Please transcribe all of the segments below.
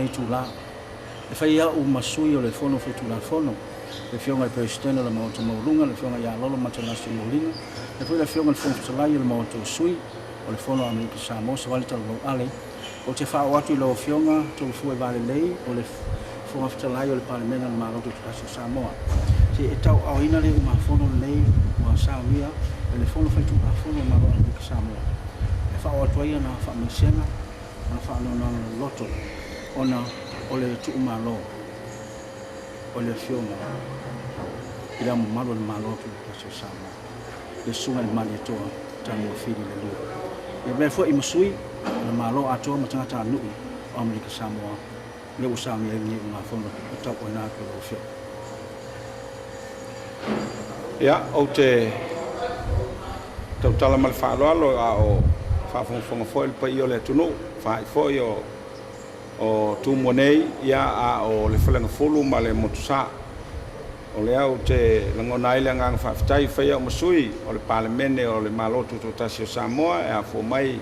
tula e fai ia u masui o le fono fai tula fono le fionga presidente la mo maulunga le fionga ya lolo matanasi molinga le foi le fionga le fono tsalai le mo sui o le fono Amerika Samoa se wale talo ale o te fa watu lo fionga to fu e vale lei o le fono tsalai o le parlamento le MALO to Samoa se e tau au ina le ma fono lei wa SAUNIGA le fono fai tula fono MALO Amerika Samoa e fa watu ia na fa mesena na fa no loto ona o le tu MALO o le fionga ila MALO le MALO tu Samoa le sunga le Malietoa Tanumafili le lua e me fo i masui le MALO ato ma tanga ta nui o Amerika Samoa le usami e ni ma fono ta ko na ko lo fio ya o te tala mal fa lo a o fa fo fo il pai o le tunu fa fo yo o tu monei ya a o le fala fulu ma le motusa o le au te langona ile nga faafetai fai o masui o le parlamento o le MALO tu tasio Samoa e a fo mai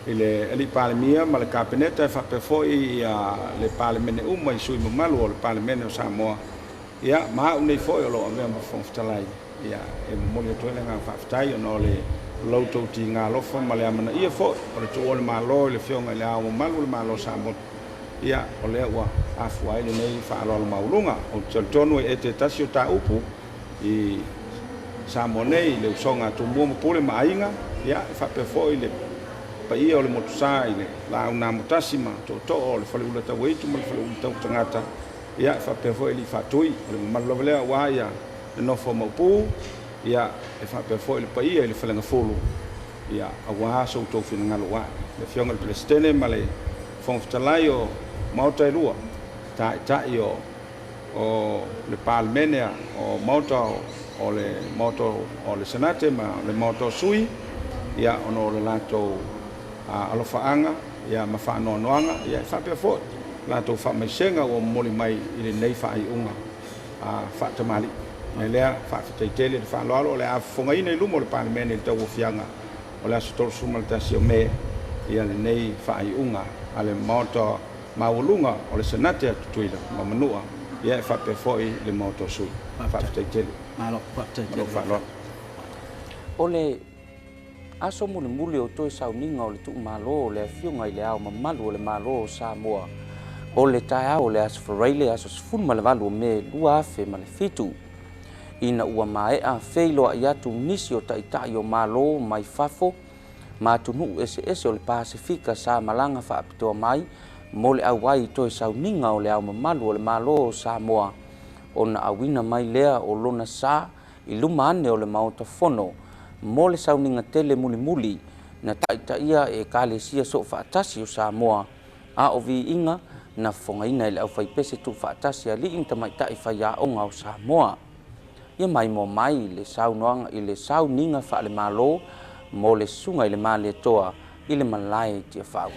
ile parlamento ma le kabinete fa pe foi a le parlamento mai sui MAMALU o le parlamento Samoa ya ma unei foi o lo ave ma faafetai ya e Malietoa nga faafetai no le lauto ti nga lofa ma le amana ia fo o le tu o le MALO le fionga le au MALU le MALO Samoa ia o le wa afuai le nei fa alo maulunga o tonu e te tasio ta upu i Samoa nei le usonga tu mo pole mainga ia fa pe foi le pa ia o le motusa ile la una mutasima to o le fale ula ta weitu mo le fale ula tangata ia fa pe foi li fatui le malovele wa ia le no fo mo pu ia e fa pe foi le pa ia le fale ngafulu ia awa so to fina ngalo wa le fionga le presidente male fonftalaio mauta lua ta io o le parlamento o mauta o le senate ma le mauta sui ia ono le lato alofaanga ia mafa noanga ia fa pe fo lato fa mesenga o moli mai ile nei fa ai unga fa tamali me lea faafetai tele le fa lo le afonga ina lumo le parlamento le tau fianga o le asotol sumal tasio me ia le nei fa ai unga ale mauta maulunga o le senate tuila ma manua ia fa pe foi le moto sui fa te tele MALO fa lo ole aso muli o toi SAUNIGA o le tu MALO le fionga i le au MAMALU o le MALO Samoa o le tae o le asfaraile aso sfun ma le valu me lua afe ma le fitu ina ua mae a feilo a iatu nisi o taitai o MALO mai fafo ma tunu ese o le Pasifika sa malanga faapitoa mai mo le auai toi SAUNIGA o le au MAMALU o le MALO Samoa ona awina mai lea o lona sa i luma ane o le maotafono mo le SAUNIGA tele muli na taitaia e kalesia so faatasi o Samoa a o viiga na fogaina i le ʻaufaipese tuufaatasi alii tamaitai faiaʻoga o Samoa ia mai mo mai le saunoaga i le SAUNIGA faa le MALO mo le susuga i le Malietoa i le malae tiafau.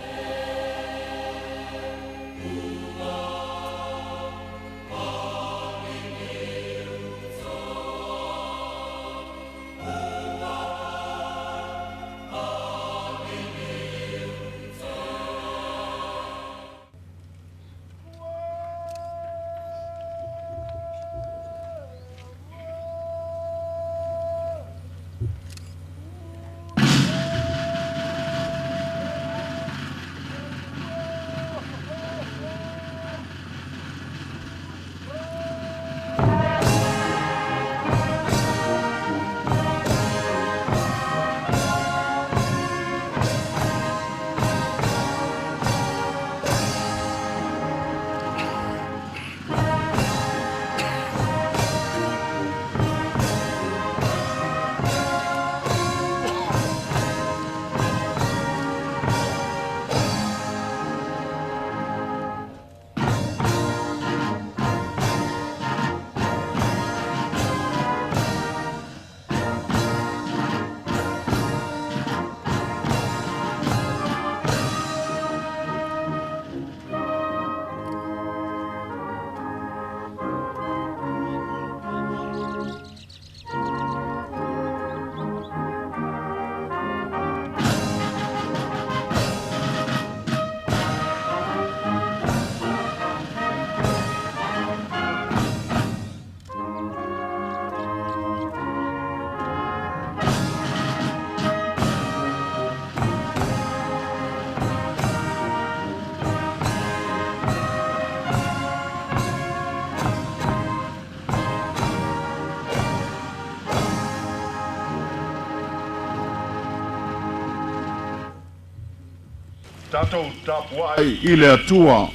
Tato tapuai ile atua.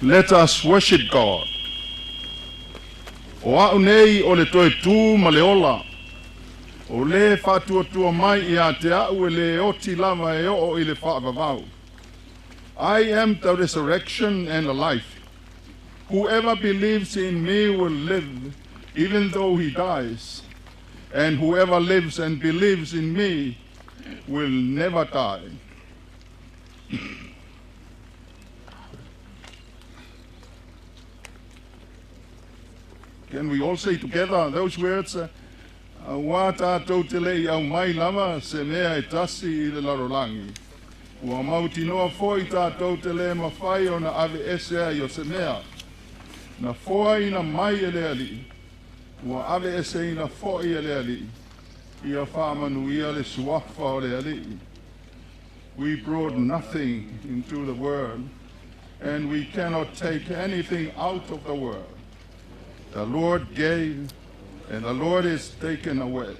Let us worship God. O au nei o le toe tū ma le ola. O le whātua mai I a te au le oti lava e o I le whaavavau. I am the resurrection and the life. Whoever believes in me will live, even though he dies. And whoever lives and believes in me will never die. Can we all say together those words? Wa tātou te lei au mai lava se mea e tasi I le larolangi. Ua mauti noa foi tātou te le mawhai o na ave esea I o se mea. Na foa ina mai e lea li. Ua ave ese ina foi e lea li. Ia whamanu ia le suafa o lea li. We brought nothing into the world, and we cannot take anything out of the world. The Lord gave, and the Lord is taken away.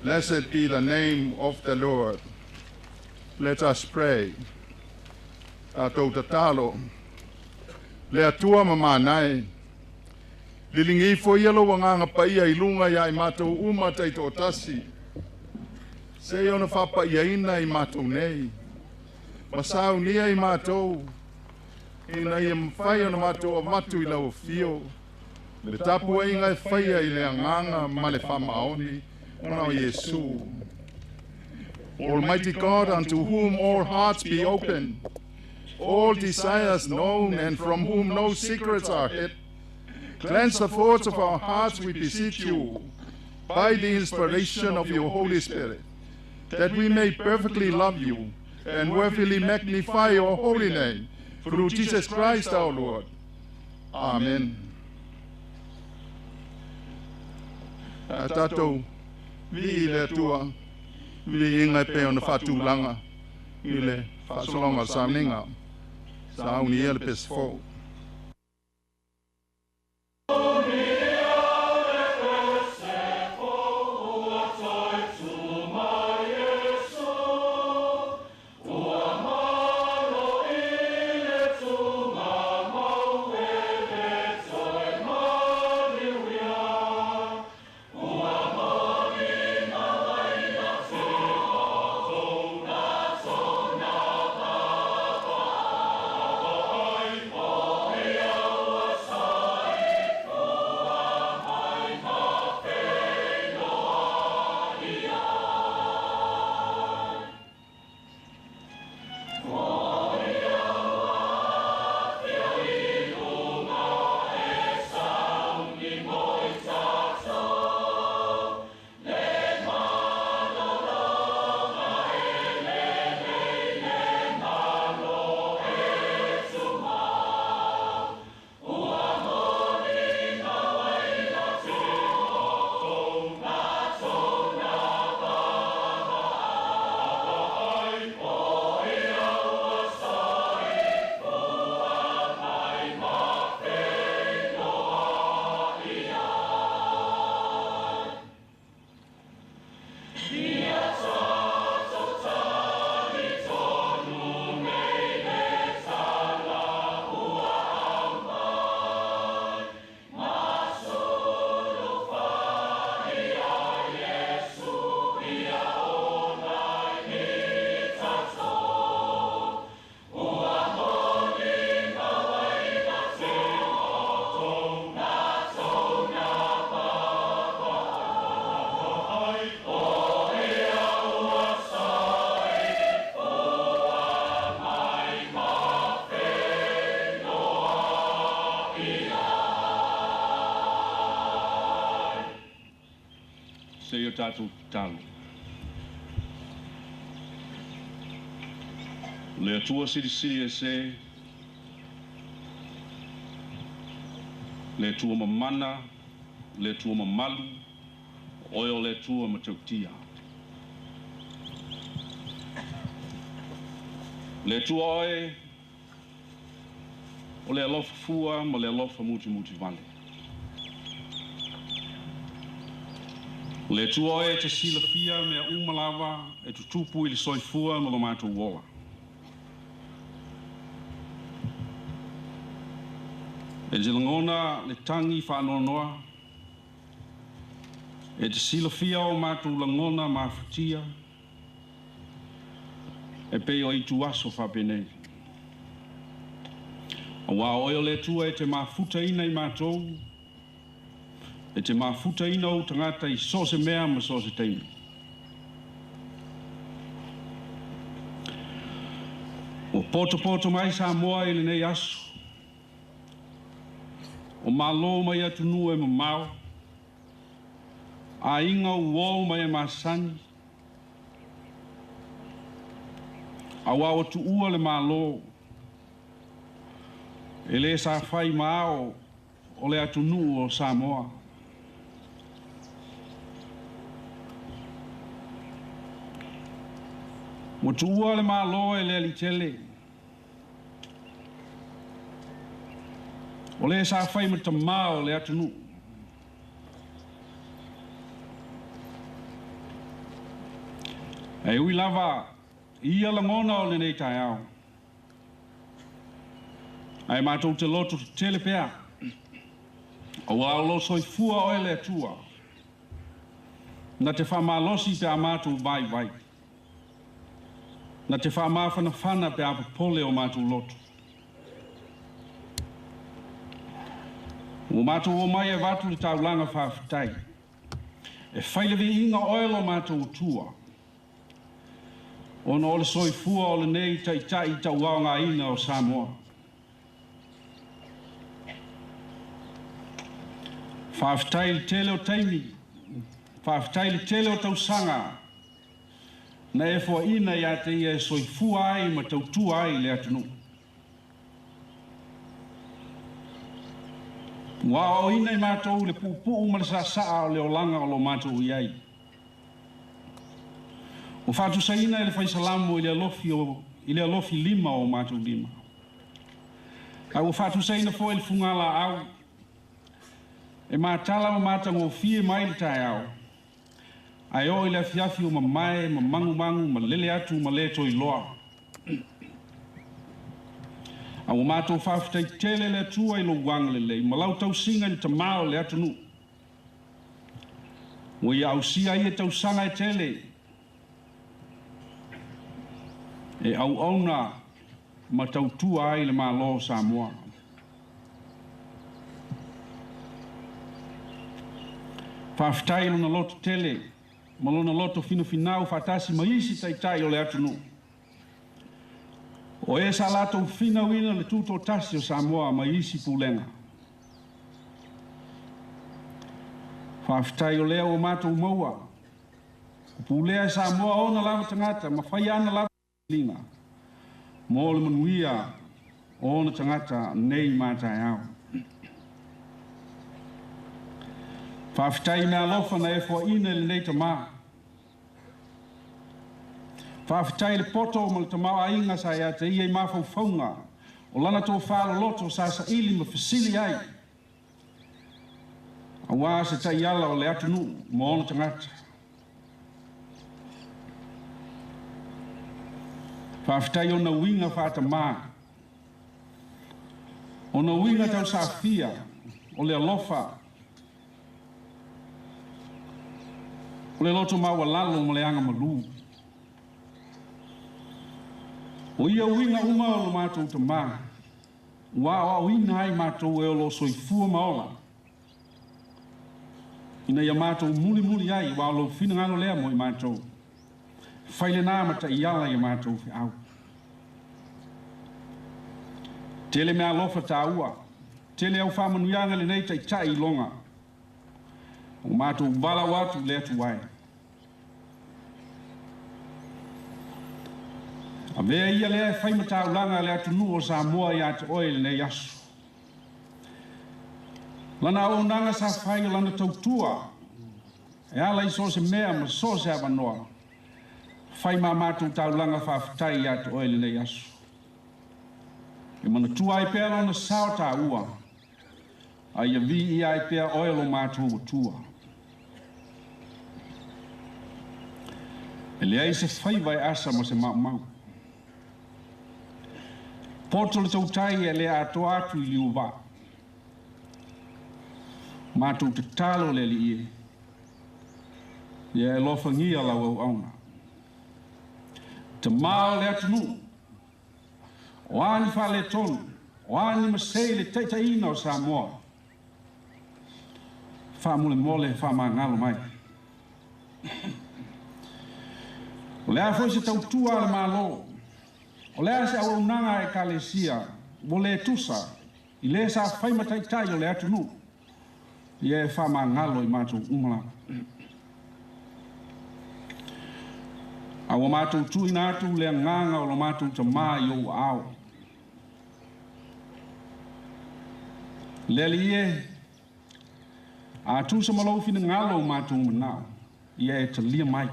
Blessed be the name of the Lord. Let us pray. Tātou tatalo, le atua mamanai, lilingi fo yelo wanganga paia ilunga ya imatou uma taito tasi. Se ona whapa iaina I mātou nei. Masau nia I mātou. Ina I mwhai ona mātou a matu I lau fio. Le tapu e ingai whaia I le anganga ma le whamaoni. Ona o Yesu. Almighty God, unto whom all hearts be open, all desires known, and from whom no secrets are hid, cleanse the thoughts of our hearts, we beseech you, by the inspiration of your Holy Spirit, that we may perfectly love you and worthily magnify your holy name, through Jesus Christ our Lord. Amen. Tatou, vi le tua, vi inga pe ona whatulanga, I le whasolonga SAUNIGA, SAUNIGA le pesfo. Se o tātou talo. Le atua siri e se, le atua mamana, le atua mamalu, oio le atua matautia. Le atua oe, o le alofa fua, ma le alofa muti vale. Le tua e te sila fia mea umalawa e tu tupu I le soifua no lo mātou wola. E te langona le tangi whanonoa. E te silofia o mātou langona mawhatia. E pei o i tu aso whapenei. A wā oio le tua e te mafuta ina i mātou. E te mafuta ina o tangata i sose mea ma sose teimi. O poto mai Samoa i le nei aso. O MALO mai atu nu e mamau. A inga uo mai e masani. A wā o tu ua le MALO. E le sa whai mao o le atu nu o Samoa. Mo tu ua le MALO e le alitele. O le sa whai mata mao le atu nu. E ui lava ia langona o le nei tai au. Ai mātou te loto te tele pea. O alo soi fua o ele tua. Na te whamalosi pe a mātou vai. Na te whamawhana pe a pole o mātou loto. O mātou o mai e watu le taulanga Faafetai. E whailewi inga oelo mātou tua. Ona ole soi fua o le nei tai tauanga ina o Samoa. Faafetai le tele o taimi. Faafetai le tele o tausanga. Na e fua ina ia te ia e soi fua ai ma tautua ai le atunu. Wa o ina i mātou le pupu ma le saa o le olanga o lo mātou iai. O fatu sa ina ele fai salamu ile alofi lima o mātou lima. Ka o fatu sa ina fo ele fungala au. E mātala ma mātango fie mai le tai au. Ai o ile afiafi o mamae, ma mangu, ma lele atu, ma le toi loa. A o mātou Faafetai tele le atua i lo wang le ma lau tau singa ni ta mao le atu nu. O ia au sia ia tau sanga e tele. E au auna ma tau tua ai le MALO Samoa. Faafetai lona loto tele, ma lona loto finau fatasi ma isi tai o le atu nu. O e sa lato finau ina le tuto tasi o Samoa ma isi pulenga. Faafetai o lea o mātou maua. O pulea e Samoa ona lava tangata, ma whai ana lava linga. Mo le manuia ona tangata nei mātai au. Faafetai mea lofa na e fua ina le nei tamaa. Faafetai le poto ma le tamaa a inga sa ea te ia i mawhauwhaunga. O lana tō whālo loto sa sa ili ma whasili ai. A wā se tai ala o le atu nu mo ona tangata. Faafetai ona winga whātamaa. Ona winga tau sa fia o le alofa. O le loto maua lalo mo le anga malu. O ia winga uma o lo mātou tamā. Wā o ina ai mātou e o lo soifua maola. Ina ia mātou muli ai wā o lo fina ngano lea mo i mātou. Whaile nā mata i ala i mātou fi au. Tele mea lofa tā ua. Tele au whamanuianga le nei tai i longa. O mātou wala watu le atu wai. A vea ia lea whaimata ulanga le atu nu o Samoa i ate oile nei asu. Lana o nanga sa whai o lana tautua. E ala i so se mea ma so se abanoa. Whai ma mātou taulanga Faafetai i ate oile nei asu. E mana tua i pēra ona sao tā ua. A ia vi i ai pēra oilo mātou o tua. E lea i se whai vai asa ma se mau. Poto le tautai e lea ato atu i liu wā. Mātou te talo le li e. Ia e lofa ngia lau au auna. Te mao le atunu. O ani wha le tonu. O ani masei le teitaina o Samoa. Wha mule mole wha maa ngalo mai. O lea foi se tautua le MALO. O lea se au unanga e kalesia. Mo le tusa. I le sa whaima taitai o le atunu. Ia e wha maa ngalo I mātou umala. Awa mātou tui nātu lea nganga o lo mātou ta maa I o ao. Leli e, a tu sa malo fina ngalo mātou manao. Ia e ta lia mai.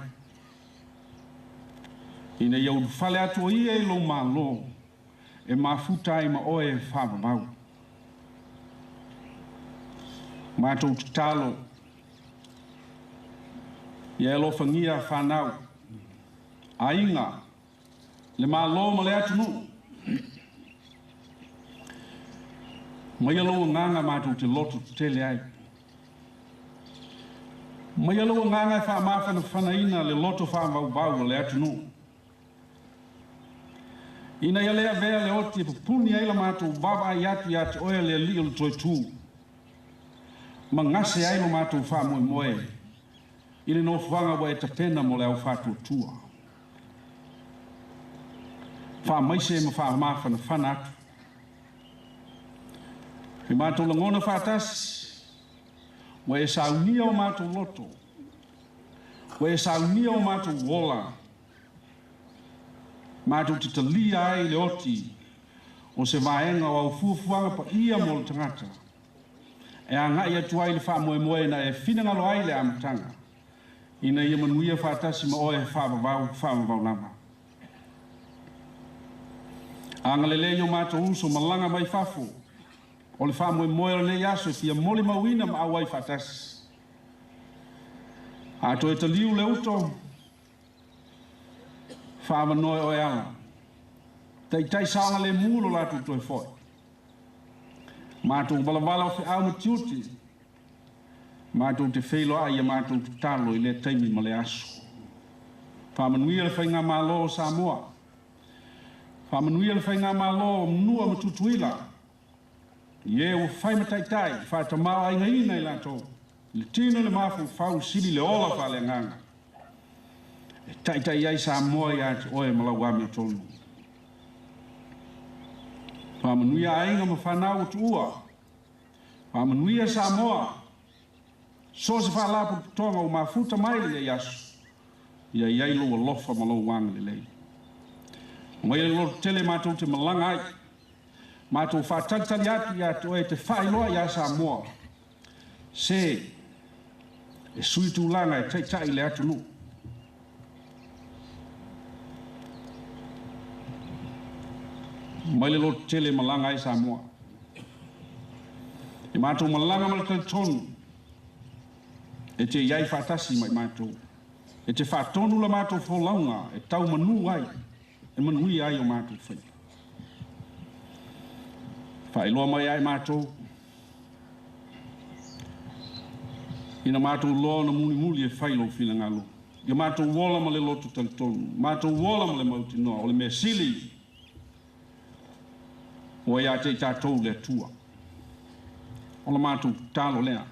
Ina iau whale atua ia e lo MALO. E mafutai ma oe e whamamau. Mātou te talo. Ia e lo whangia whanau. Ainga. Le MALO ma le atunu. Mai alo nganga mātou te loto te tele ai. Mai alo nganga e wha mawhana whanaina le loto wha maubau le atunu. Ina ia lea vea le oti e pupuni aila mātou baba I atu oe le li o le toi tū. Ma ngase ailo mātou wha moe moe. Ile no whanga wa e tapena mo le au whātua tua. Wha maise ma wha mawhana whana atu. E mātou langona whātasi. Wa e saunia o mātou loto. Wa e saunia o mātou wola. Mātou te talia ai le oti. O se vaenga o au fuafuanga pa ia mo le tangata. E a ngai atu ai le wha moe moe na e whinangalo ai le amatanga. Ina ia manuia whātasi ma oe whamavau nama. Angale le yo mātou uso malanga mai whafo. O le wha moe moe nei aso e fia moli mawina ma awai whātasi. Ato e taliu le uto. Whaama noe oe ala. Tai saanga le mūlo lātou toi foi. Mātou balawala o whi au matiuti. Mātou te wheilo ai a mātou te talo I le taimi ma le aso. Whaamanuia le whainga MALO o Samoa. Whaamanuia le whainga MALO o mnua matutuila. Ie o whaima taitai, whātamau ai ngai nei lātou. Le tino le mafu whau sili le ola wha le nganga. E taitai ai Samoa I atu oe malawami o tonu. Whamanuia ainga ma whanau o tuua. Whamanuia Samoa. So se whalapu tonga o mafuta mai le yasu. Ia iai lo lofa malo wanga le lei. Mai lo tele mātou te malanga ai. Mātou whātatari atu I atu oe te whailoa I a Samoa. Se e sui tūlanga e taitai le atu nu. Mai le lo tele malanga ai Samoa. E mātou malanga malaka tonu. E te iai whātasi mai mātou. E te whātonu la mātou wholaunga. E tau manu ai. E manui ai o mātou whai. Whailoa mai ai mātou. Ina mātou loa na muni muli e whailo whina ngalo. Ia mātou wola ma le loto talitonu. Mātou wola ma le mauti noa. O le mea sili. O ia te tātou le tua. O la mātou tālo lea.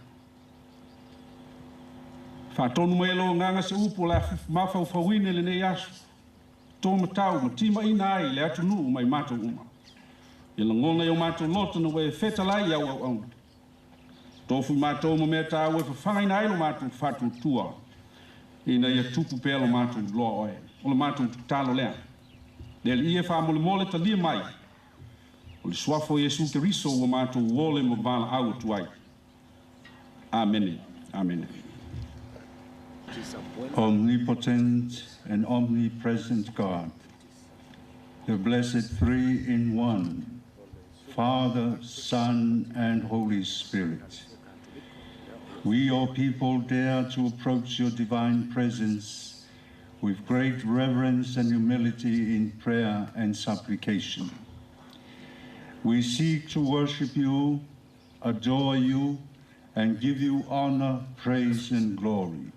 Whātonu mai lo nganga se upo la mawhau whawine le nei asu. Tō matau ma tima ina ai le atu nuu mai mātou uma. Ia la ngona o mātou loto na wei whetalai au au au. Tōwhi mātou ma mea tā ue whawhangaina ai lo mātou whātou tua. Ina ia tupu pēr lo mātou loa oe. O la mātou tālo lea. Lele ia whamole mole ta lia mai. O le swafo Yesu Keriso o mātou wole mo vala au tuai. Amen. Amen. Omnipotent and omnipresent God, the blessed three in one, Father, Son, and Holy Spirit. We, your people, dare to approach your divine presence with great reverence and humility in prayer and supplication. We seek to worship you, adore you, and give you honor, praise, and glory.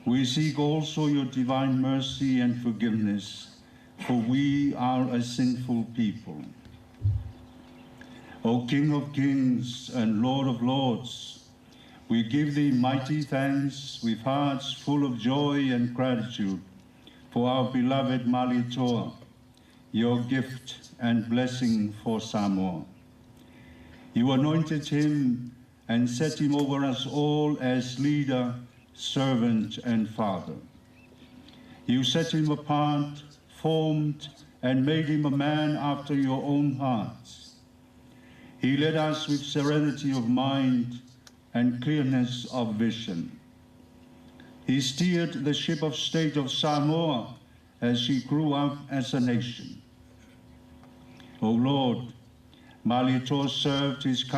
We seek also your divine mercy and forgiveness, for we are a sinful people. O King of kings and Lord of lords, we give thee mighty thanks with hearts full of joy and gratitude for our beloved Malietoa, your gift and blessing for Samoa. You anointed him and set him over us all as leader, servant, and father. You set him apart, formed, and made him a man after your own heart. He led us with serenity of mind and clearness of vision. He steered the ship of state of Samoa as she grew up as a nation. O Lord, Malietoa served his country